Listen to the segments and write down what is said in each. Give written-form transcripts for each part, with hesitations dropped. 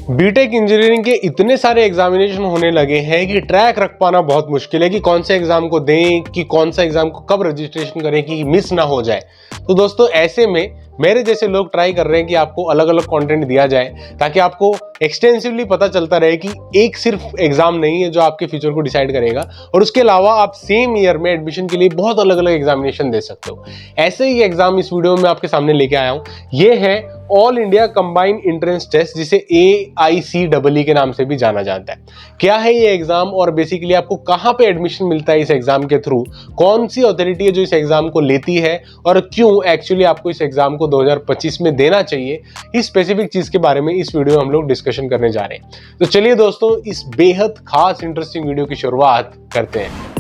BTech engineering के इतने सारे एग्जामिनेशन होने लगे हैं कि ट्रैक रख पाना बहुत मुश्किल है कि कौन से एग्जाम को दें, कि कौन सा एग्जाम को कब रजिस्ट्रेशन करें कि मिस ना हो जाए। तो दोस्तों ऐसे में मेरे जैसे लोग ट्राई कर रहे हैं कि आपको अलग अलग कंटेंट दिया जाए ताकि आपको एक्सटेंसिवली पता चलता रहे कि एक सिर्फ एग्जाम नहीं है जो आपके फ्यूचर को डिसाइड करेगा, और उसके अलावा आप सेम ईयर में एडमिशन के लिए बहुत अलग अलग एग्जामिनेशन दे सकते हो। ऐसे ही एग्जाम इस वीडियो में आपके सामने लेके आया हूं। ये है all India combined entrance test, जिसे AICEE के नाम से भी जाना जाता है। क्या है ये एग्जाम और बेसिकली आपको कहां पे एडमिशन मिलता है इस एग्जाम के थ्रू, कौन सी अथॉरिटी है जो इस एग्जाम को लेती है, और क्यों एक्चुअली आपको इस एग्जाम को 2025 में देना चाहिए, इस स्पेसिफिक चीज के बारे में इस वीडियो में हम लोग डिस्कशन करने जा रहे हैं। तो चलिए दोस्तों, इस बेहद खास इंटरेस्टिंग वीडियो की शुरुआत करते हैं।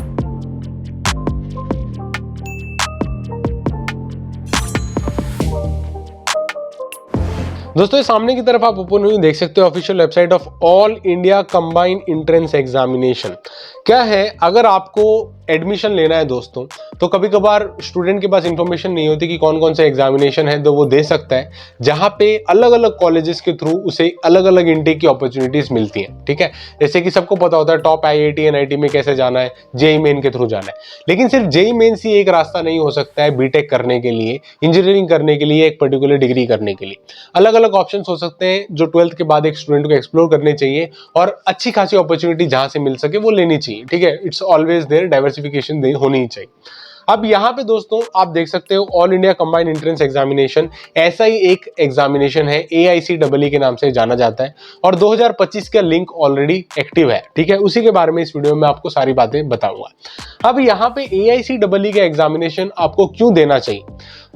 दोस्तों सामने की तरफ आप ओपन हुई देख सकते हो official website of all India combined entrance examination. क्या है, अगर आपको एडमिशन लेना है दोस्तों, तो कभी कभार स्टूडेंट के पास इंफॉर्मेशन नहीं होती कि कौन कौन से एग्जामिनेशन है तो वो दे सकता है, जहां पे अलग अलग कॉलेजेस के थ्रू उसे अलग अलग इनटेक की अपॉर्चुनिटीज मिलती हैं। ठीक है, जैसे कि सबको पता होता है टॉप IIT NIT में कैसे जाना है, जेईई मेन के थ्रू जाना है। लेकिन सिर्फ जेईई मेन ही एक रास्ता नहीं हो सकता है बीटेक करने के लिए, इंजीनियरिंग करने के लिए, एक पर्टिकुलर डिग्री करने के लिए। अलग अलग ऑप्शन हो सकते हैं जो 12th के बाद एक स्टूडेंट को एक्सप्लोर करने चाहिए, और अच्छी खासी अपॉर्चुनिटी जहां से मिल सके वो लेनी चाहिए। ठीक है, इट्स ऑलवेज देयर, डाइवर्सिफिकेशन होनी ही चाहिए। अब यहाँ पे दोस्तों आप देख सकते हो all India combined entrance examination, ऐसा ही एक एग्जामिनेशन है, AICEE के नाम से जाना जाता है, और 2025 का लिंक ऑलरेडी एक्टिव है। ठीक है, उसी के बारे में इस वीडियो में आपको सारी बातें बताऊंगा। अब यहाँ पे AICEE का एग्जामिनेशन आपको क्यों देना चाहिए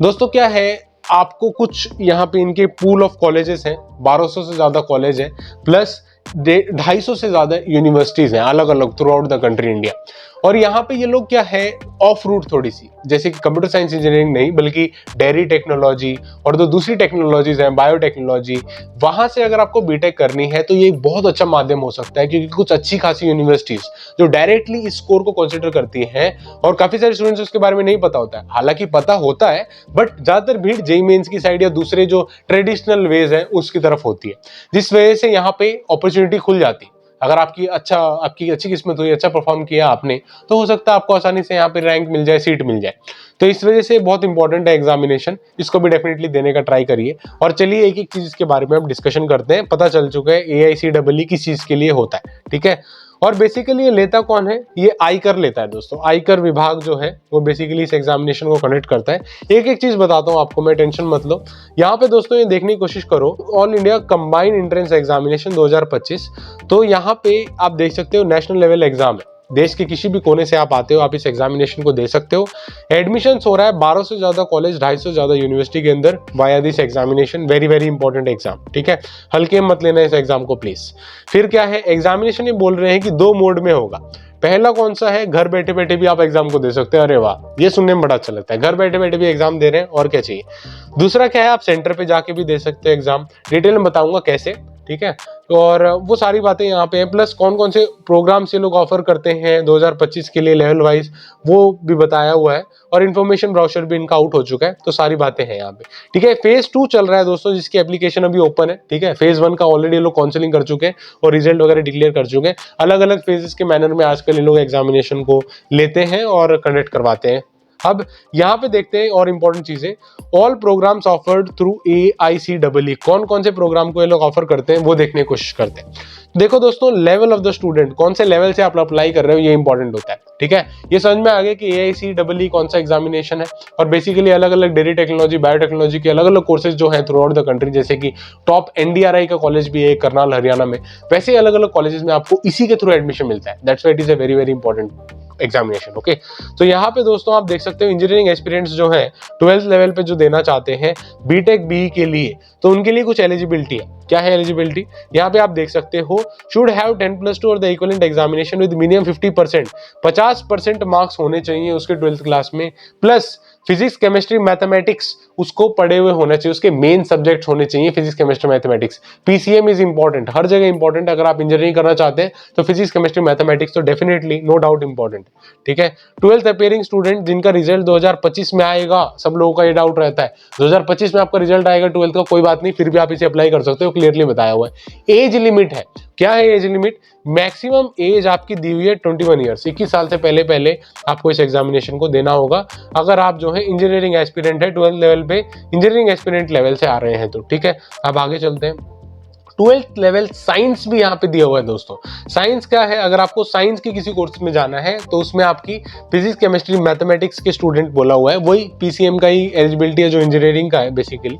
दोस्तों, क्या है, आपको कुछ यहाँ पे इनके पूल ऑफ कॉलेजेस हैं, 1200 से ज्यादा कॉलेज है, प्लस 250 से ज्यादा यूनिवर्सिटीज हैं अलग अलग through out the country India. और यहाँ पे ये लोग क्या है, ऑफ रूट थोड़ी सी, जैसे कि कंप्यूटर साइंस इंजीनियरिंग नहीं बल्कि डेयरी टेक्नोलॉजी और जो दूसरी टेक्नोलॉजीज हैं, बायोटेक्नोलॉजी, वहां से अगर आपको बीटेक करनी है तो ये एक बहुत अच्छा माध्यम हो सकता है, क्योंकि कुछ अच्छी खासी यूनिवर्सिटीज जो डायरेक्टली इस स्कोर को कंसिडर करती हैं, और काफी सारे स्टूडेंट्स उसके बारे में नहीं पता होता है। हालांकि पता होता है, बट ज्यादातर भीड़ जेईई मेंस की साइड या दूसरे जो ट्रेडिशनल वेज है उसकी तरफ होती है, जिस वजह से यहाँ पे अपॉर्चुनिटी खुल जाती है। अगर आपकी अच्छी किस्मत हुई, अच्छा परफॉर्म किया आपने, तो हो सकता है आपको आसानी से यहाँ पे रैंक मिल जाए, सीट मिल जाए। तो इस वजह से बहुत इंपॉर्टेंट है एग्जामिनेशन, इसको भी डेफिनेटली देने का ट्राई करिए। और चलिए एक एक चीज के बारे में हम डिस्कशन करते हैं। पता चल चुका है AICEE किस चीज के लिए होता है। ठीक है, और बेसिकली ये लेता कौन है, ये आयकर लेता है दोस्तों। आयकर विभाग जो है वो बेसिकली इस एग्जामिनेशन को कंडक्ट करता है। एक एक चीज बताता हूँ आपको मैं, टेंशन मत लो। यहाँ पे दोस्तों ये देखने की कोशिश करो, all India combined entrance examination 2025, तो यहाँ पे आप देख सकते हो नेशनल लेवल एग्जाम है। देश के किसी भी कोने से आप आते हो, आप इस एग्जामिनेशन को दे सकते हो। एडमिशन हो रहा है 1200 से ज्यादा कॉलेज, 250 से ज्यादा यूनिवर्सिटी के अंदर via this examination. Very very important exam. ठीक है, हल्के मत लेना इस एग्जाम को प्लीज। फिर क्या है, एग्जामिनेशन ये बोल रहे हैं कि 2 मोड में होगा। पहला कौन सा है, घर बैठे बैठे भी आप एग्जाम को दे सकते हैं। अरे वाह, ये सुनने में बड़ा अच्छा लगता है, घर बैठे बैठे भी एग्जाम दे रहे हैं, और क्या चाहिए। दूसरा क्या है, आप सेंटर पे जाके भी दे सकते हो एग्जाम, डिटेल में बताऊंगा कैसे। ठीक है, और वो सारी बातें यहाँ पे हैं, प्लस कौन कौन से प्रोग्राम से लोग ऑफर करते हैं 2025 के लिए लेवल वाइज, वो भी बताया हुआ है, और इन्फॉर्मेशन ब्राउचर भी इनका आउट हो चुका है, तो सारी बातें हैं यहाँ पे। ठीक है, फेज 2 चल रहा है दोस्तों, जिसकी एप्लीकेशन अभी ओपन है। ठीक है, फेज 1 का ऑलरेडी लोग काउंसलिंग कर चुके हैं और रिजल्ट वगैरह डिक्लेयर कर चुके हैं। अलग अलग फेजेस के मैनर में आजकल इन लोग एग्जामिनेशन को लेते हैं और कंडक्ट करवाते हैं। अब यहाँ पे देखते हैं और इंपॉर्टेंट चीजें, all programmes offered through AICEE, कौन कौन से प्रोग्राम को ये लोग ऑफर करते हैं वो देखने की कोशिश करते हैं। देखो दोस्तों, लेवल ऑफ द स्टूडेंट, कौन से लेवल से आप अप्लाई कर रहे हो, ये इंपॉर्टेंट होता है। ठीक है, ये समझ में आ गया कि AICEE कौन सा एग्जामिनेशन है, और बेसिकली अलग अलग डेयरी टेक्नोलॉजी, बायोटेक्नोलॉजी के अलग अलग कोर्सेज जो है थ्रू आउट द कंट्री, जैसे कि टॉप NDRI का कॉलेज भी है करनाल हरियाणा में, वैसे अलग अलग कॉलेजेस में आपको इसी के थ्रू एडमिशन मिलता है। That's why it is a very very important examination. Okay, तो यहाँ पे दोस्तों आप देख सकते हो इंजीनियरिंग एस्पिरेंट्स जो है 12th लेवल पे जो देना चाहते हैं बीटेक BE के लिए, तो उनके लिए कुछ एलिजिबिलिटी है। क्या है एलिजिबिलिटी, यहाँ पे आप देख सकते हो, शुड हैव 10+2 और the equivalent examination with minimum 50%, 50% marks होने चाहिए उसके 12th क्लास में, प्लस फिजिक्स केमिस्ट्री मैथमेटिक्स उसको पढ़े हुए होना चाहिए, उसके मेन सब्जेक्ट होने चाहिए physics chemistry mathematics. PCM is important, हर जगह इंपॉर्टेंट। अगर आप इंजीनियरिंग करना चाहते हैं तो फिजिक्स केमिस्ट्री मैथमेटिक्स तो डेफिनेटली नो डाउट इंपॉर्टेंट, ठीक है। 12th अपियरिंग स्टूडेंट जिनका रिजल्ट 2025 में आएगा, सब लोगों का ये डाउट रहता है 2025 में आपका रिजल्ट आएगा 12th का, कोई बात नहीं, फिर भी आप इसे अप्लाई कर सकते हो, क्लियरली बताया हुआ है। एज लिमिट है, क्या है एज लिमिट? मैक्सिमम एज आपकी दी हुई है 21 ईयर्स, 21 साल से पहले पहले आपको इस एग्जामिनेशन को देना होगा, अगर आप जो है इंजीनियरिंग एस्पिरेंट है, 12th लेवल पे इंजीनियरिंग एस्पिरेंट लेवल से आ रहे हैं तो, ठीक है। अब आगे चलते हैं। 12th लेवल साइंस भी यहाँ पे दिया हुआ है दोस्तों। साइंस क्या है? अगर आपको साइंस के किसी कोर्स में जाना है तो उसमें आपकी फिजिक्स केमिस्ट्री मैथमेटिक्स के स्टूडेंट बोला हुआ है, वही पीसीएम का ही एलिजिबिलिटी है जो इंजीनियरिंग का है बेसिकली।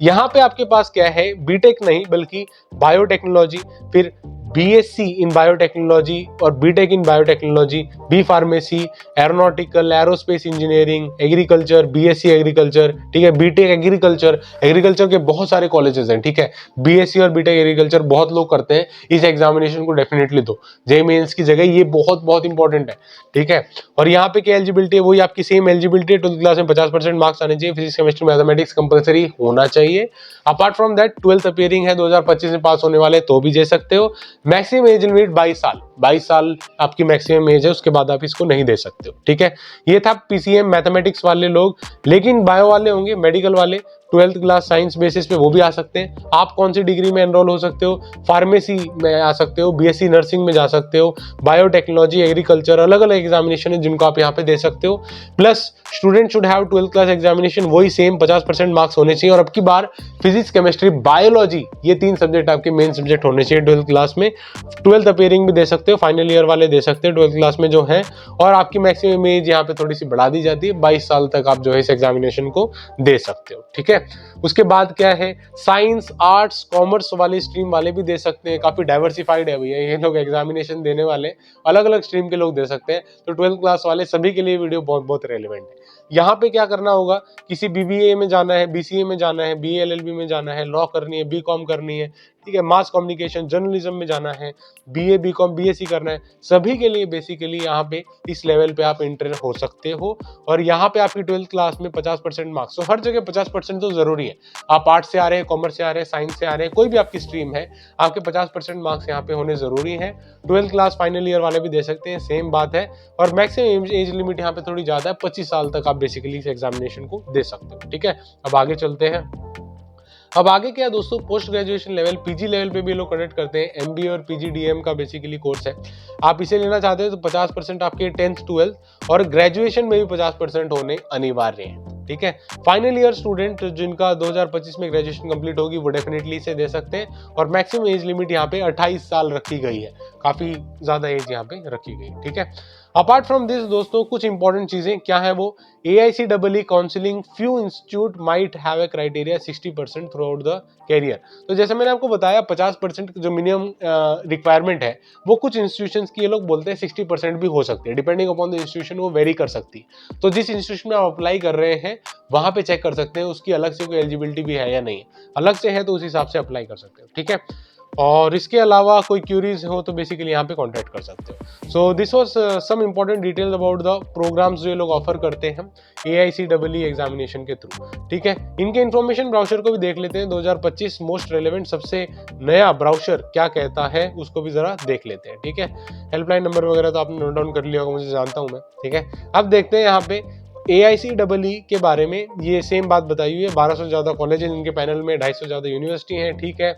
यहाँ पे आपके पास क्या है? बीटेक नहीं बल्कि बायोटेक्नोलॉजी, फिर बीएससी इन बायोटेक्नोलॉजी और BTech in biotechnology, B pharmacy, aeronautical, aerospace engineering, agriculture, BSc agriculture, ठीक है, बीटेक एग्रीकल्चर। एग्रीकल्चर के बहुत सारे कॉलेजेस हैं, ठीक है। बीएससी और बीटेक एग्रीकल्चर बहुत लोग करते हैं, इस एग्जामिनेशन को डेफिनेटली दो, जेईई मेंस की जगह, ये बहुत बहुत इंपॉर्टेंट है, ठीक है। और यहाँ पे क्या एलिजिबिलिटी है? वही आपकी सेम एलिजिबिलिटी है, 12th क्लास में 50% मार्क्स आने चाहिए, फिजिक्स केमिस्ट्री मैथमेटिक्स कंपलसरी होना चाहिए। Apart from that 12th appearing है, 2025 में पास होने वाले तो भी दे सकते हो। मैक्सिमम एज लिमिट 22 साल, 22 साल आपकी मैक्सिमम एज है, उसके बाद आप इसको नहीं दे सकते हो, ठीक है। ये था पीसीएम मैथमेटिक्स वाले लोग। लेकिन बायो वाले होंगे, मेडिकल वाले, 12th क्लास साइंस बेसिस पे वो भी आ सकते हैं। आप कौन सी डिग्री में एनरोल हो सकते हो? फार्मेसी में आ सकते हो, बीएससी नर्सिंग में जा सकते हो, बायोटेक्नोलॉजी, एग्रीकल्चर, अलग अलग एग्जामिनेशन है जिनको आप यहाँ पे दे सकते हो। Plus student should have 12th class examination, वही सेम 50% मार्क्स होने चाहिए। और अब की बार फिजिक्स केमिस्ट्री बायोलॉजी, ये 3 सब्जेक्ट आपके मेन सब्जेक्ट होने चाहिए 12th क्लास में। 12th अपियरिंग भी दे सकते हो, फाइनल ईयर वाले दे सकते हो 12th क्लास में जो है। और आपकी मैक्सिमम एज यहाँ पे थोड़ी सी बढ़ा दी जाती है, 22 साल तक आप जो है इस एग्जामिनेशन को दे सकते हो, ठीक है। उसके बाद क्या है? साइंस, आर्ट्स, कॉमर्स वाली स्ट्रीम वाले भी दे सकते हैं, काफी डाइवर्सिफाइड है भैया ये लोग एग्जामिनेशन देने वाले, अलग अलग स्ट्रीम के लोग दे सकते हैं। तो 12th क्लास वाले सभी के लिए वीडियो बहुत बहुत रेलिवेंट है। यहाँ पे क्या करना होगा? किसी बीबीए में जाना है, बीसीए में जाना है, बीए एलएलबी में जाना है, लॉ करनी है, बीकॉम करनी है, ठीक है, मास कम्युनिकेशन जर्नलिज्म में जाना है, बीए बीकॉम बीएससी करना है, सभी के लिए बेसिकली यहाँ पे इस लेवल पे आप एंटर हो सकते हो। और यहाँ पे आपकी 12th क्लास में 50% मार्क्स, तो हर जगह 50% तो जरूरी है। आप आर्ट्स से आ रहे हैं, कॉमर्स से आ रहे हैं, साइंस से आ रहे हैं, कोई भी आपकी स्ट्रीम है, आपके 50% मार्क्स यहाँ पे होने जरूरी है। 12th क्लास फाइनल ईयर वाले भी दे सकते हैं, सेम बात है। और मैक्सिमम एज लिमिट यहाँ पे थोड़ी ज्यादा है, 25 साल तक आप बेसिकली इस एग्जामिनेशन को दे सकते हो, ठीक है। अब आगे चलते हैं। अब आगे क्या है दोस्तों? Post graduation level, PG level पे भी लोग कंडक्ट करते हैं, एमबीए और पीजीडीएम का बेसिकली कोर्स है। आप इसे लेना चाहते हो तो 50% आपके 10th 12th और ग्रेजुएशन में भी 50% होने अनिवार्य है, ठीक है। फाइनल ईयर स्टूडेंट जिनका 2025 में ग्रेजुएशन कंप्लीट होगी वो डेफिनेटली इसे दे सकते हैं। और मैक्सिमम एज लिमिट यहाँ पे 28 साल रखी गई है, काफी ज्यादा एज यहाँ पे रखी गई, ठीक है। अपार्ट फ्रॉम दिस दोस्तों कुछ इंपॉर्टेंट चीजें क्या है वो? AICEE counselling, few institute might have a criteria 60% throughout the career. तो जैसे मैंने आपको बताया 50% जो मिनिमम रिक्वायरमेंट है, वो कुछ इंस्टीट्यूशंस की ये लोग बोलते हैं 60% भी हो सकते हैं, डिपेंडिंग अपॉन द इंस्टीट्यूशन वो वेरी कर सकती है। तो जिस इंस्टीट्यूशन में आप अप्लाई कर रहे हैं वहां पे चेक कर सकते हैं उसकी अलग से कोई एलिजिबिलिटी भी है या नहीं है, अलग से है तो उस हिसाब से अप्लाई कर सकते हो, ठीक है। और इसके अलावा कोई क्यूरीज हो तो बेसिकली यहाँ पे कांटेक्ट कर सकते हो। So this was some important details about the programs जो ये लोग ऑफर करते हैं AICEE एग्जामिनेशन के थ्रू, ठीक है। इनके इन्फॉर्मेशन ब्राउचर को भी देख लेते हैं, 2025 मोस्ट रेलेवेंट सबसे नया ब्राउचर क्या कहता है उसको भी जरा देख लेते हैं, ठीक है। हेल्पलाइन नंबर वगैरह तो आपने नोट डाउन कर लिया होगा, मुझे जानता हूँ मैं, ठीक है। अब देखते हैं यहाँ पे AICEE के बारे में, ये सेम बात बताई हुई है, 1200 से ज्यादा कॉलेज हैं इनके पैनल में, 250 से ज्यादा यूनिवर्सिटी हैं, ठीक है।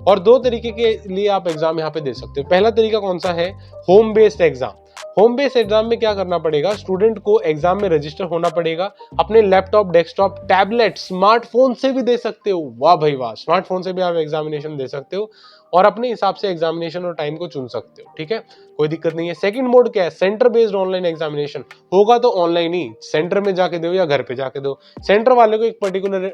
और 2 तरीके के लिए आप एग्जाम यहाँ पे दे सकते हो। पहला तरीका कौन सा है? Home based exam. Home based exam में क्या करना पड़ेगा? स्टूडेंट को एग्जाम में रजिस्टर होना पड़ेगा, अपने लैपटॉप, डेस्कटॉप, टैबलेट, स्मार्टफोन से भी दे सकते हो, वाह भाई वाह, स्मार्टफोन से भी आप एग्जामिनेशन दे सकते हो और अपने हिसाब से एग्जामिनेशन और टाइम को चुन सकते हो, ठीक है, कोई दिक्कत नहीं है। सेकंड मोड क्या है? सेंटर बेस्ड ऑनलाइन एग्जामिनेशन होगा, तो ऑनलाइन ही, सेंटर में जाके दो या घर पे जाके दो। सेंटर वाले को एक पर्टिकुलर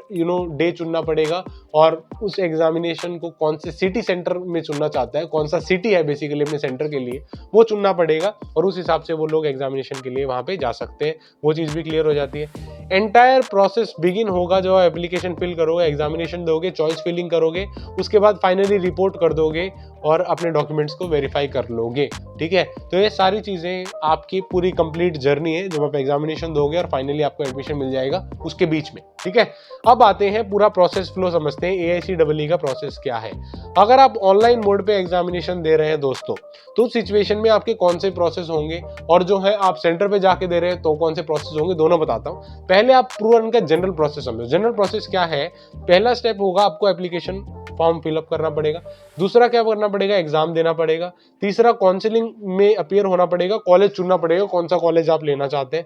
डे चुनना पड़ेगा और उस एग्जामिनेशन को कौन से सिटी सेंटर में चुनना चाहता है, कौन सा सिटी है बेसिकली अपने सेंटर के लिए, वो चुनना पड़ेगा और उस हिसाब से वो लोग एग्जामिनेशन के लिए वहां पे जा सकते हैं, वो चीज भी क्लियर हो जाती है। एंटायर प्रोसेस बिगिन होगा, जो एप्लीकेशन फिल करोगे, एग्जामिनेशन दोगे, चॉइस फिलिंग करोगे, उसके बाद फाइनली रिपोर्ट कर दोगे और अपने डॉक्यूमेंट्स को वेरीफाई कर लोगे। ठीक है, तो ये सारी चीज़ें आपकी पूरी कंप्लीट जर्नी है जब आप एग्जामिनेशन दोगे और फाइनली आपको एडमिशन मिल जाएगा उसके बीच में। ठीक है, अब आते हैं पूरा प्रोसेस फ्लो समझते हैं, AICEE का प्रोसेस क्या है। अगर आप ऑनलाइन मोड पे एग्जामिनेशन दे रहे हैं दोस्तों, तो उस सिचुएशन में आपके कौन से प्रोसेस होंगे और जो है आप सेंटर पे जाके दे रहे हैं तो कौन से प्रोसेस होंगे, दोनों बताता हूँ। पहले आप पूरा उनका जनरल प्रोसेस समझो। जनरल प्रोसेस क्या है? पहला स्टेप होगा आपको एप्लीकेशन फॉर्म फिलअप करना पड़ेगा। दूसरा क्या करना पड़ेगा? एग्जाम देना पड़ेगा। तीसरा काउंसलिंग में अपीयर होना पड़ेगा, कॉलेज चुनना पड़ेगा कौन सा कॉलेज आप लेना चाहते हैं।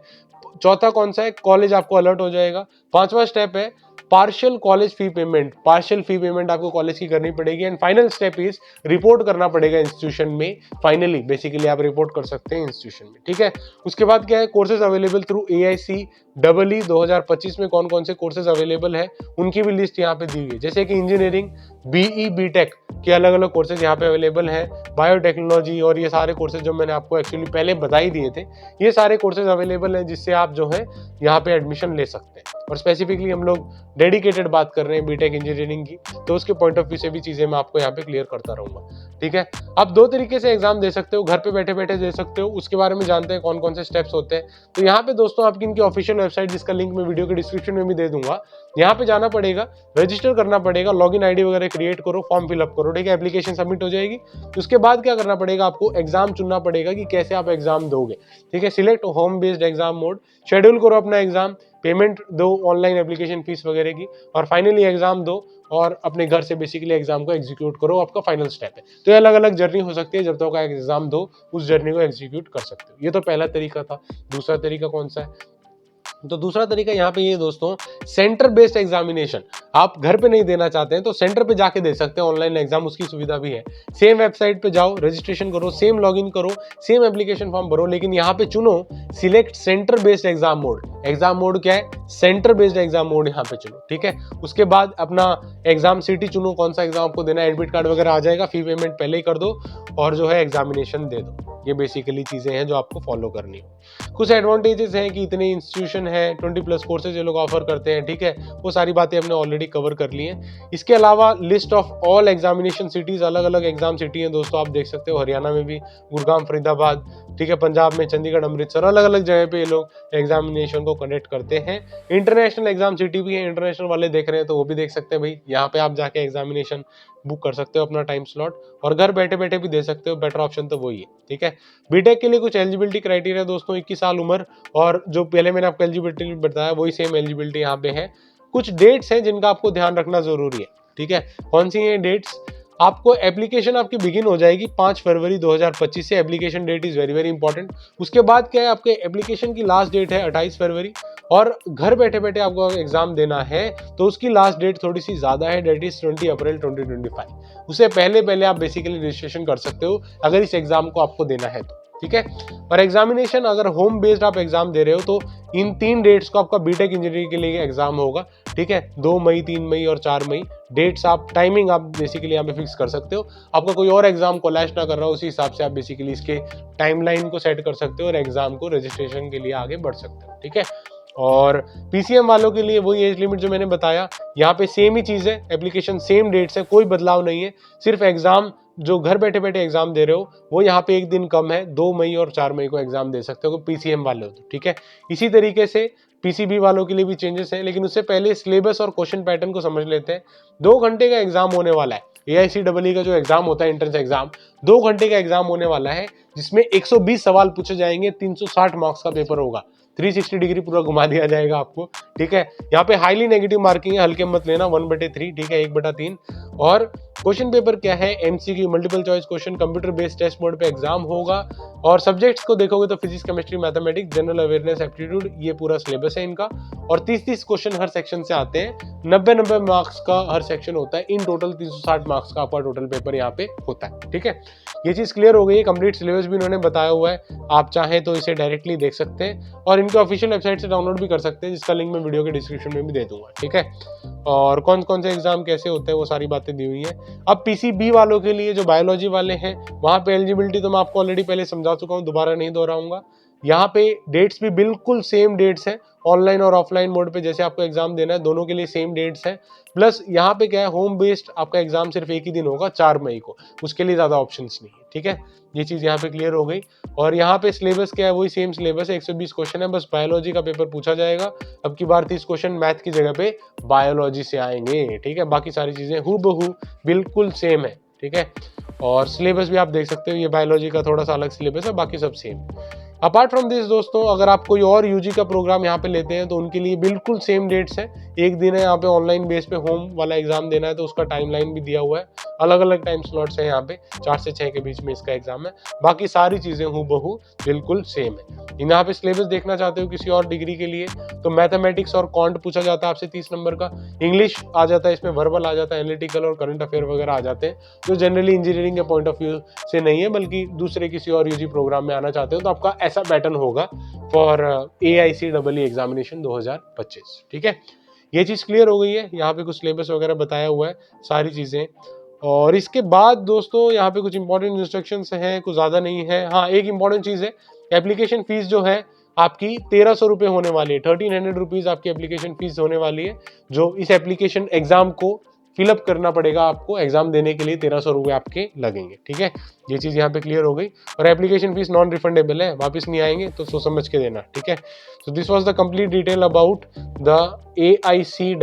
चौथा कौन सा है? कॉलेज आपको अलर्ट हो जाएगा। पांचवा स्टेप है partial college fee payment. Partial fee payment आपको कॉलेज की करनी पड़ेगी। And final step is report करना पड़ेगा इंस्टीट्यूशन में। फाइनली बेसिकली आप रिपोर्ट कर सकते हैं इंस्टीट्यूशन में। ठीक है, उसके बाद क्या है? कोर्सेज अवेलेबल थ्रू AICEE 2025 में कौन कौन से कोर्सेज अवेलेबल है उनकी भी लिस्ट यहाँ पे दी हुई है। जैसे कि इंजीनियरिंग, BE BTech के अलग अलग कोर्सेज यहाँ पे अवेलेबल है, बायोटेक्नोलॉजी और ये सारे कोर्सेज जो मैंने आपको एक्चुअली पहले बता ही दिए थे, ये सारे कोर्सेज अवेलेबल हैं जिससे आप जो है यहाँ पे एडमिशन ले सकते हैं। और स्पेसिफिकली हम लोग डेडिकेटेड बात कर रहे हैं बीटेक इंजीनियरिंग की, तो उसके पॉइंट ऑफ व्यू से भी चीजें मैं आपको यहाँ पे क्लियर करता रहूंगा। ठीक है, आप दो तरीके से एग्जाम दे सकते हो, घर पे बैठे बैठे दे सकते हो, उसके बारे में जानते हैं कौन कौन से स्टेप्स होते हैं। तो यहाँ पे दोस्तों आपकी इनकी ऑफिशियल वेबसाइट, जिसका लिंक मैं वीडियो के डिस्क्रिप्शन में भी दे दूंगा, यहाँ पे जाना पड़ेगा, रजिस्टर करना पड़ेगा, लॉगिन आईडी वगैरह क्रिएट करो, फॉर्म फिलअप करो। ठीक है, एप्लीकेशन सबमिट हो जाएगी। उसके बाद क्या करना पड़ेगा? आपको एग्जाम चुनना पड़ेगा कि कैसे आप एग्जाम दोगे। ठीक है, select home based exam mode, schedule करो अपना एग्जाम, पेमेंट दो ऑनलाइन एप्लीकेशन फीस वगैरह की, और फाइनली एग्जाम दो और अपने घर से बेसिकली एग्जाम को एग्जीक्यूट करो। आपका फाइनल स्टेप है। तो ये अलग अलग जर्नी हो सकती है, जब तक आप एग्जाम दो उस जर्नी को एग्जीक्यूट कर सकते हो। ये तो पहला तरीका था। दूसरा तरीका कौन सा है? तो दूसरा तरीका यहाँ पे ये दोस्तों, सेंटर बेस्ड एग्जामिनेशन। आप घर पे नहीं देना चाहते हैं तो सेंटर पे जाके दे सकते हैं ऑनलाइन एग्जाम, उसकी सुविधा भी है। सेम वेबसाइट पे जाओ, रजिस्ट्रेशन करो, सेम लॉगिन करो, सेम एप्लीकेशन फॉर्म भरो, लेकिन यहाँ पे चुनो select centre based exam mode. Exam mode क्या है? सेंटर बेस्ड एग्जाम मोड यहाँ पे चुनो। ठीक है, उसके बाद अपना एग्जाम सिटी चुनो, कौन सा एग्जाम आपको देना है, एडमिट कार्ड वगैरह आ जाएगा, फी पेमेंट पहले ही कर दो और जो है एग्जामिनेशन दे दो। ये बेसिकली चीजें हैं जो आपको फॉलो करनी है। कुछ एडवांटेजेस हैं कि इतने इंस्टीट्यूशन है, 20+ कोर्सेज ये लोग ऑफर करते हैं। ठीक है, वो सारी बातें हमने ऑलरेडी कवर कर ली हैं। इसके अलावा list of all examination cities, अलग अलग एग्जाम सिटी हैं दोस्तों, आप देख सकते हो। हरियाणा में भी गुड़गांव, फरीदाबाद, ठीक है, पंजाब में चंडीगढ़, अमृतसर, अलग अलग जगह पे ये लोग एग्जामिनेशन को कंडक्ट करते हैं। इंटरनेशनल एग्जाम सिटी भी है, इंटरनेशनल वाले देख रहे हैं तो वो भी देख सकते हैं भाई, यहाँ पे आप जाके एग्जामिनेशन बुक कर सकते हो अपना टाइम स्लॉट, और घर बैठे बैठे भी दे सकते हो। बेटर ऑप्शन तो वही है। ठीक है, बीटेक के लिए कुछ एलिजिबिलिटी क्राइटेरिया दोस्तों, 21 साल उम्र, और जो पहले मैंने आपको एलिजिबिलिटी बताया वही सेम एलिजिबिलिटी यहाँ पे है। कुछ डेट्स हैं जिनका आपको ध्यान रखना जरूरी है। ठीक है, कौन सी हैं डेट्स? आपको एप्लीकेशन आपकी बिगिन हो जाएगी 5 फरवरी 2025 से। Application date is very very important. उसके बाद क्या है? आपके एप्लीकेशन की लास्ट डेट है 28 फरवरी, और घर बैठे बैठे आपको एग्जाम देना है तो उसकी लास्ट डेट थोड़ी सी ज्यादा है, डेट इज 20 अप्रैल 2025। उससे पहले पहले आप बेसिकली रजिस्ट्रेशन कर सकते हो अगर इस एग्जाम को आपको देना है तो। ठीक है, और एग्जामिनेशन अगर होम बेस्ड आप एग्जाम दे रहे हो तो इन 3 डेट्स को आपका बीटेक इंजीनियरिंग के लिए एग्जाम होगा। ठीक है, 2 मई, 3 मई और 4 मई डेट्स, आप टाइमिंग आप बेसिकली यहाँ पे फिक्स कर सकते हो। आपका कोई और एग्जाम कोलैश ना कर रहा हो, उसी हिसाब से आप बेसिकली इसके टाइमलाइन को सेट कर सकते हो और एग्जाम को रजिस्ट्रेशन के लिए आगे बढ़ सकते हो। ठीक है, और पीसीएम वालों के लिए वही एज लिमिट जो मैंने बताया, यहाँ पे सेम ही चीज है, एप्लीकेशन सेम डेट्स है, कोई बदलाव नहीं है। सिर्फ एग्जाम जो घर बैठे बैठे एग्जाम दे रहे हो वो यहाँ पे एक दिन कम है, 2 मई और 4 मई को एग्जाम दे सकते हो पीसीएम वाले हो तो। ठीक है, इसी तरीके से पीसीबी वालों के लिए भी चेंजेस हैं, लेकिन उससे पहले सिलेबस और क्वेश्चन पैटर्न को समझ लेते हैं। 2 घंटे का एग्जाम होने वाला है। AICEE का जो एग्जाम होता है, एंट्रेंस एग्जाम, 2 घंटे का एग्जाम होने वाला है, जिसमें 120 सवाल पूछे जाएंगे, 360 मार्क्स का पेपर होगा, 360 डिग्री पूरा घुमा दिया जाएगा आपको। ठीक है, यहाँ पे हाईली नेगेटिव मार्किंग है, हल्के मत लेना, 1/3। ठीक है, 1/3। और क्वेश्चन पेपर क्या है? MCQ, multiple choice question, computer based test mode पे एग्जाम होगा। और सब्जेक्ट्स को देखोगे तो physics, chemistry, mathematics, general awareness, aptitude, ये पूरा सिलेबस है इनका। और 30-30 क्वेश्चन हर सेक्शन से आते हैं, 90-90 मार्क्स का हर सेक्शन होता है। इन टोटल 360 मार्क्स का आपका टोटल पेपर यहाँ पे होता है। ठीक है, ये चीज क्लियर हो गई है। कंप्लीट सिलेबस भी उन्होंने बताया हुआ है, आप चाहें तो इसे डायरेक्टली देख सकते हैं और इनके ऑफिशियल वेबसाइट से डाउनलोड भी कर सकते हैं, जिसका लिंक मैं वीडियो के डिस्क्रिप्शन में भी दे दूंगा। ठीक है, और कौन कौन से एग्जाम कैसे होते हैं वो सारी बातें दी हुई हैं। अब पीसीबी वालों के लिए, जो बायोलॉजी वाले हैं, वहां पे एलिजिबिलिटी तो मैं आपको ऑलरेडी पहले समझा चुका हूँ, दोबारा नहीं दोहराऊंगा। यहाँ पे डेट्स भी बिल्कुल सेम डेट्स हैं ऑनलाइन और ऑफलाइन मोड पे जैसे आपको एग्जाम देना है, दोनों के लिए सेम डेट्स है। प्लस यहाँ पे क्या है, होम बेस्ड आपका एग्जाम सिर्फ एक ही दिन होगा 4 मई को, उसके लिए ज्यादा ऑप्शंस नहीं है। ठीक है, ये चीज यहाँ पे क्लियर हो गई। और यहाँ पे सिलेबस क्या है, वही सेम सिलेबस है, 120 क्वेश्चन है, बस बायोलॉजी का पेपर पूछा जाएगा। अब की बार 30 क्वेश्चन मैथ की जगह पे बायोलॉजी से आएंगे। ठीक है, बाकी सारी चीजें हूबहू बिल्कुल सेम है। ठीक है, और सिलेबस भी आप देख सकते हो, ये बायोलॉजी का थोड़ा सा अलग सिलेबस है, बाकी सब सेम। अपार्ट फ्रॉम दिस दोस्तों, अगर आप कोई और यूजी का प्रोग्राम यहाँ पे लेते हैं तो उनके लिए बिल्कुल सेम डेट्स है। एक दिन है यहाँ पे ऑनलाइन बेस पे होम वाला एग्जाम देना है, तो उसका टाइमलाइन भी दिया हुआ है। अलग अलग टाइम स्लॉट्स है यहाँ पे, 4 से 6 के बीच में इसका एग्जाम है। बाकी सारी चीजें हूबहू बिल्कुल सेम है। यहाँ पे सिलेबस देखना चाहते हो किसी और डिग्री के लिए, तो मैथमेटिक्स और क्वांट पूछा जाता है आपसे 30 नंबर का। इंग्लिश आ जाता है इसमें, वर्बल आ जाता है, एनालिटिकल और करंट अफेयर वगैरह आ जाते हैं, जो जनरली इंजीनियरिंग के पॉइंट ऑफ व्यू से नहीं है, बल्कि दूसरे किसी और यूजी प्रोग्राम में आना चाहते हो तो आपका ऐसा पैटर्न होगा फॉर AICEE एग्जामिनेशन 2025। ठीक है, ये चीज क्लियर हो गई है। यहाँ पे कुछ सिलेबस वगैरह बताया हुआ है, सारी चीजें। और इसके बाद दोस्तों यहाँ पे कुछ इंपॉर्टेंट इंस्ट्रक्शंस हैं, कुछ ज्यादा नहीं है। हाँ, एक इंपॉर्टेंट चीज है, एप्लीकेशन फीस जो है आपकी 1300 रुपये होने वाली है। 1300 रुपीज आपकी एप्लीकेशन फीस होने वाली है, जो इस एप्लीकेशन एग्जाम को फिलअप करना पड़ेगा आपको। एग्जाम देने के लिए 1300 रुपये आपके लगेंगे। ठीक है, ये चीज यहाँ पे क्लियर हो गई। और एप्लीकेशन फीस नॉन रिफंडेबल है, वापस नहीं आएंगे, तो सोच समझ के देना। ठीक है, सो this was the complete detail about the AICEE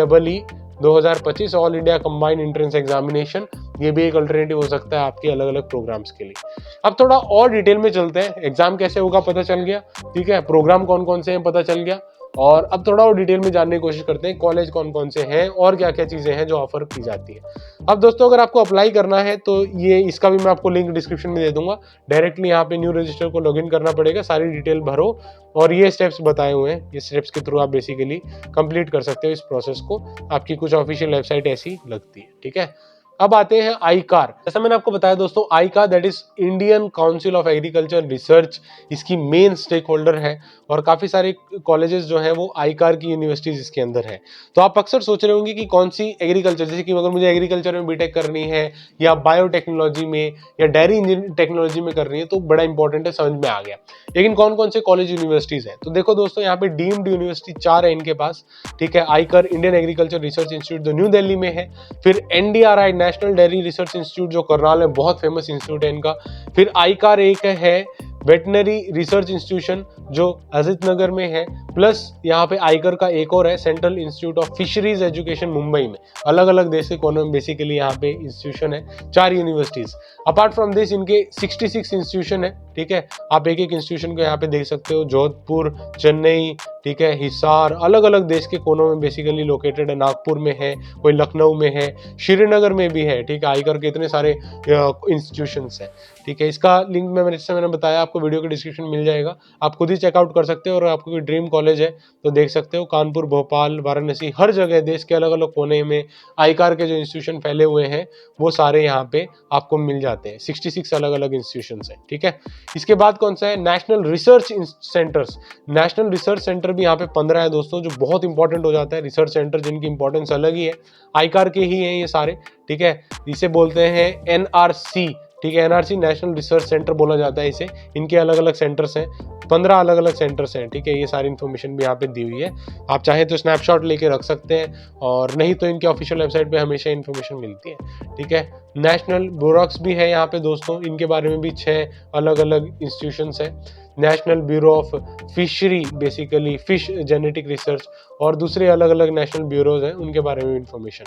2025 all India combined entrance examination. ये भी एक अल्टरनेटिव हो सकता है आपके अलग अलग प्रोग्राम्स के लिए। अब थोड़ा और डिटेल में चलते हैं। एग्जाम कैसे होगा पता चल गया, ठीक है, प्रोग्राम कौन कौन से हैं पता चल गया, और अब थोड़ा और डिटेल में जानने की कोशिश करते हैं कॉलेज कौन कौन से हैं और क्या क्या चीजें हैं जो ऑफर की जाती है। अब दोस्तों, अगर आपको अप्लाई करना है तो ये इसका भी मैं आपको लिंक डिस्क्रिप्शन में दे दूंगा। डायरेक्टली यहाँ पे न्यू रजिस्टर को लॉगिन करना पड़ेगा, सारी डिटेल भरो और ये स्टेप्स बताए हुए हैं, ये स्टेप्स के थ्रू आप बेसिकली कंप्लीट कर सकते हो इस प्रोसेस को। आपकी कुछ ऑफिशियल वेबसाइट ऐसी लगती है। ठीक है, अब आते हैं आईकार। जैसा मैंने आपको बताया दोस्तों, आईकार that is Indian council of agriculture research, इसकी मेन स्टेक होल्डर है। और काफी सारे कॉलेजेस जो हैं वो आईकार की यूनिवर्सिटीज इसके अंदर है। तो आप अक्सर सोच रहे होंगे कि कौन सी एग्रीकल्चर, जैसे कि अगर मुझे एग्रीकल्चर में बीटेक करनी है या बायोटेक्नोलॉजी में या डेयरी इंजीनियरिंग टेक्नोलॉजी में करनी है, तो बड़ा इंपॉर्टेंट है, समझ में आ गया। लेकिन कौन कौन से कॉलेज यूनिवर्सिटीज है, तो देखो दोस्तों, यहाँ पे डीम्ड यूनिवर्सिटी 4 है इनके पास। ठीक है, आईकार इंडियन एग्रीकल्चर रिसर्च इंस्टीट्यूट जो न्यू दिल्ली में है, फिर NDRI national dairy research institute जो करनाल में बहुत फेमस इंस्टीट्यूट है इनका, फिर आईकार एक है वेटनरी रिसर्च इंस्टीट्यूशन जो अजित नगर में है, प्लस यहाँ पे आईकर का एक और है central institute of fisheries education Mumbai में। अलग अलग देश के कोनों में बेसिकली यहाँ पे इंस्टीट्यूशन है, 4 यूनिवर्सिटीज। अपार्ट फ्रॉम दिस इनके 66 इंस्टीट्यूशन है। ठीक है, आप एक एक इंस्टीट्यूशन को यहाँ पे देख सकते हो, जोधपुर, चेन्नई, ठीक है, हिसार, अलग अलग देश के कोनों में बेसिकली लोकेटेड है। नागपुर में है, कोई लखनऊ में है, श्रीनगर में भी है। ठीक है, आईकर के इतने सारे इंस्टीट्यूशंस हैं। ठीक है, इसका लिंक मैंने बताया आपको, वीडियो के डिस्क्रिप्शन मिल जाएगा, आप खुद ही चेकआउट कर सकते हो। और आपको कोई ड्रीम कॉलेज है तो देख सकते हो, कानपुर, भोपाल, वाराणसी, हर जगह देश के अलग अलग कोने में आईकार के जो इंस्टीट्यूशन फैले हुए हैं वो सारे यहाँ पे आपको मिल जाते हैं। 66 अलग अलग इंस्टीट्यूशंस हैं। ठीक है, इसके बाद कौन सा है, national research centres. National research centre भी यहाँ पे 15 है दोस्तों, जो बहुत इंपॉर्टेंट हो जाता है। रिसर्च सेंटर जिनकी इंपॉर्टेंस अलग ही है, आईकार के ही हैं ये सारे। ठीक है, इसे बोलते हैं NRC। ठीक है, NRC नेशनल रिसर्च सेंटर बोला जाता है इसे। इनके अलग अलग सेंटर्स हैं, 15 अलग अलग सेंटर्स हैं। ठीक है, ये सारी इन्फॉर्मेशन भी यहाँ पे दी हुई है, आप चाहे तो स्नैपशॉट लेके रख सकते हैं, और नहीं तो इनके ऑफिशियल वेबसाइट पे हमेशा इन्फॉर्मेशन मिलती है। ठीक है, नेशनल ब्यूरोक्स भी है यहाँ पे दोस्तों, इनके बारे में भी 6 अलग अलग इंस्टीट्यूशंस हैं। National bureau of fishery, basically fish genetic research, और दूसरे अलग अलग नेशनल ब्यूरोज हैं, उनके बारे में इंफॉर्मेशन।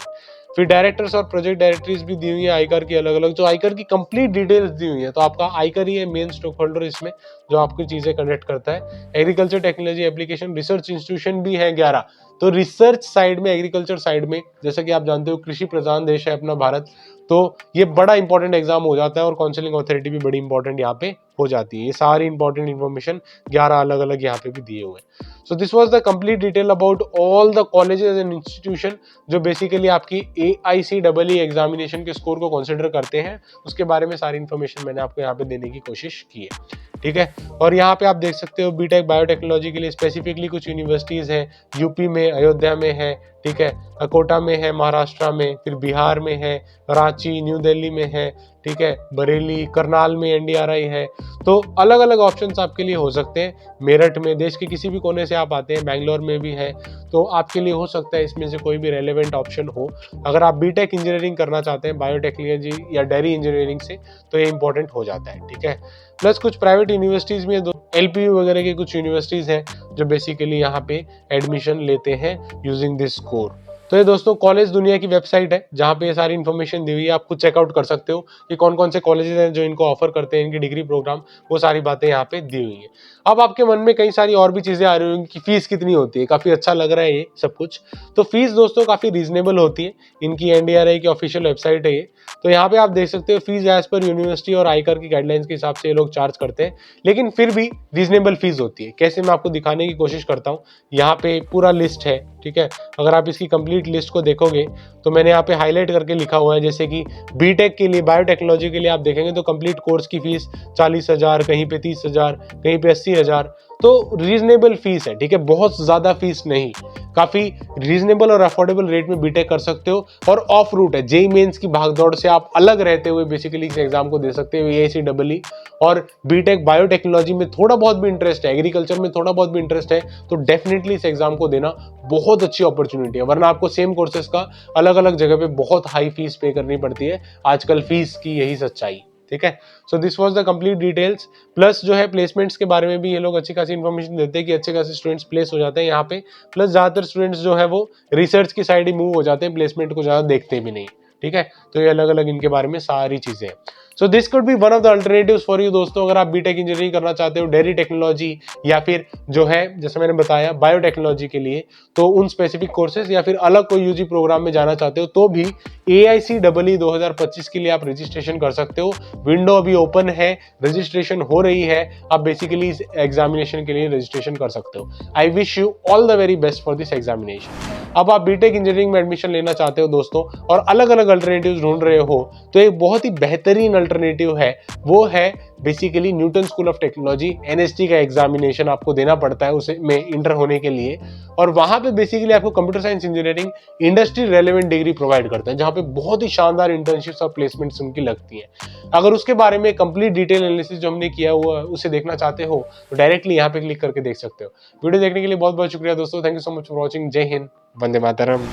फिर डायरेक्टर्स और प्रोजेक्ट डायरेक्टरीज भी दी हुई है आईकार की अलग अलग, जो आईकार की कंप्लीट डिटेल्स दी हुई है। तो आपका आईकार ही है मेन स्टेक होल्डर इसमें, जो आपकी चीजें कंडक्ट करता है। Agriculture technology application research institution भी है 11। तो रिसर्च साइड में, एग्रीकल्चर साइड में, जैसा कि आप जानते हो कृषि प्रधान देश है अपना भारत, तो ये बड़ा इंपॉर्टेंट एग्जाम हो जाता है। और काउंसलिंग अथॉरिटी भी बड़ी इंपॉर्टेंट यहाँ पे हो जाती है। ये सारी इंपॉर्टेंट इन्फॉर्मेशन 11 अलग अलग यहाँ पे भी दिए हुए हैं। सो this was the complete detail about all the colleges and institution जो बेसिकली आपकी AICEE एग्जामिनेशन के स्कोर को कंसिडर करते हैं। उसके बारे में सारी इन्फॉर्मेशन मैंने आपको यहाँ पे देने की कोशिश की है। ठीक है, और यहाँ पे आप देख सकते हो बीटेक बायोटेक्नोलॉजी के लिए स्पेसिफिकली कुछ यूनिवर्सिटीज हैं, यूपी में, अयोध्या में है। ठीक है, कोटा में है महाराष्ट्र में, फिर बिहार में है, रांची न्यू दिल्ली में है, ठीक है, बरेली करनाल में एनडीआरआई है। तो अलग अलग ऑप्शंस आपके लिए हो सकते हैं। मेरठ में, देश के किसी भी कोने से आप आते हैं, बैंगलोर में भी है, तो आपके लिए हो सकता है इसमें से कोई भी रेलेवेंट ऑप्शन हो। अगर आप बीटेक इंजीनियरिंग करना चाहते हैं बायोटेक्नोलॉजी या डेयरी इंजीनियरिंग से, तो ये इंपॉर्टेंट हो जाता है, ठीक है। प्लस कुछ प्राइवेट यूनिवर्सिटीज़ में एलपीयू वगैरह की कुछ यूनिवर्सिटीज़ हैं जो बेसिकली यहाँ पे एडमिशन लेते हैं यूजिंग दिस स्कोर। तो ये दोस्तों कॉलेज दुनिया की वेबसाइट है जहाँ पे ये सारी इन्फॉर्मेशन दी हुई है, आप खुद चेकआउट कर सकते हो कि कौन कौन से कॉलेजेस हैं जो इनको ऑफर करते हैं, इनके डिग्री प्रोग्राम, वो सारी बातें यहाँ पे दी हुई हैं। अब आपके मन में कई सारी और भी चीज़ें आ रही होंगी कि फीस कितनी होती है, काफ़ी अच्छा लग रहा है ये सब कुछ। तो फीस दोस्तों काफ़ी रीजनेबल होती है, इनकी एनडीआरआई की ऑफिशियल वेबसाइट है ये। तो यहाँ पे आप देख सकते हो फीस एज पर यूनिवर्सिटी और आईकर की गाइडलाइंस के हिसाब से ये लोग चार्ज करते हैं, लेकिन फिर भी रीजनेबल फीस होती है। कैसे, मैं आपको दिखाने की कोशिश करता हूँ। यहाँ पे पूरा लिस्ट है, ठीक है। अगर आप इसकी कंप्लीट लिस्ट को देखोगे तो मैंने यहाँ पे हाईलाइट करके लिखा हुआ है, जैसे कि बीटेक के लिए, बायोटेक्नोलॉजी के लिए आप देखेंगे तो कंप्लीट कोर्स की फीस 40,000, कहीं पे 30,000, कहीं पे 80,000। तो रीजनेबल फीस है, ठीक है, बहुत ज्यादा फीस नहीं, काफी रीजनेबल और अफोर्डेबल रेट में बीटेक कर सकते हो। और ऑफ रूट है, जेई मेंस की भागदौड़ से आप अलग रहते हुए बेसिकली इस एग्जाम को दे सकते हो, AICEE। और बीटेक बायोटेक्नोलॉजी में थोड़ा बहुत भी इंटरेस्ट है, एग्रीकल्चर में थोड़ा बहुत भी इंटरेस्ट है, तो डेफिनेटली इस एग्जाम को देना बहुत अच्छी अपॉर्चुनिटी है। वरना आपको सेम कोर्सेज का अलग अलग जगह पे बहुत हाई फीस पे करनी पड़ती है, आजकल फीस की यही सच्चाई, ठीक है। सो this was the complete details. Plus जो है प्लेसमेंट्स के बारे में भी ये लोग अच्छी खासी इन्फॉर्मेशन देते हैं कि अच्छे खासे स्टूडेंट्स प्लेस हो जाते हैं यहाँ पे। प्लस ज्यादातर स्टूडेंट्स जो है वो रिसर्च की साइड ही मूव हो जाते हैं, प्लेसमेंट को ज्यादा देखते भी नहीं, ठीक है। तो ये अलग अलग इनके बारे में सारी चीजें हैं। So this could be one of the alternatives for you दोस्तों। अगर आप बीटेक इंजीनियरिंग करना चाहते हो डेयरी टेक्नोलॉजी या फिर जो है जैसे मैंने बताया बायोटेक्नोलॉजी के लिए, तो उन स्पेसिफिक कोर्सेज या फिर अलग कोई यूजी प्रोग्राम में जाना चाहते हो, तो भी AICEE 2025 के लिए आप रजिस्ट्रेशन कर सकते हो। विंडो अभी ओपन है, रजिस्ट्रेशन हो रही है, आप बेसिकली इस एग्जामिनेशन के लिए रजिस्ट्रेशन कर सकते हो। I wish you all the very best for this examination. अब आप बीटेक इंजीनियरिंग में एडमिशन लेना चाहते हो दोस्तों और अलग अलग अल्टरनेटिव्स ढूंढ रहे हो, तो एक बहुत ही बेहतरीन अल्टरनेटिव है, वो है basically Newton school of technology. NST का एग्जामिनेशन आपको देना पड़ता है उसे में इंटर होने के लिए, और वहां पे बेसिकली आपको computer science engineering industry relevant degree provide करते हैं, जहां पे बहुत ही शानदार इंटर्नशिप्स और प्लेसमेंट्स उनकी लगती हैं। अगर उसके बारे में कंप्लीट डिटेल एनालिसिस जो हमने किया हुआ उसे देखना चाहते हो तो डायरेक्टली यहाँ पे क्लिक करके देख सकते हो। वीडियो देखने के लिए बहुत बहुत शुक्रिया दोस्तों, thank you so much for watching. जय हिंद, वंदे मातरम।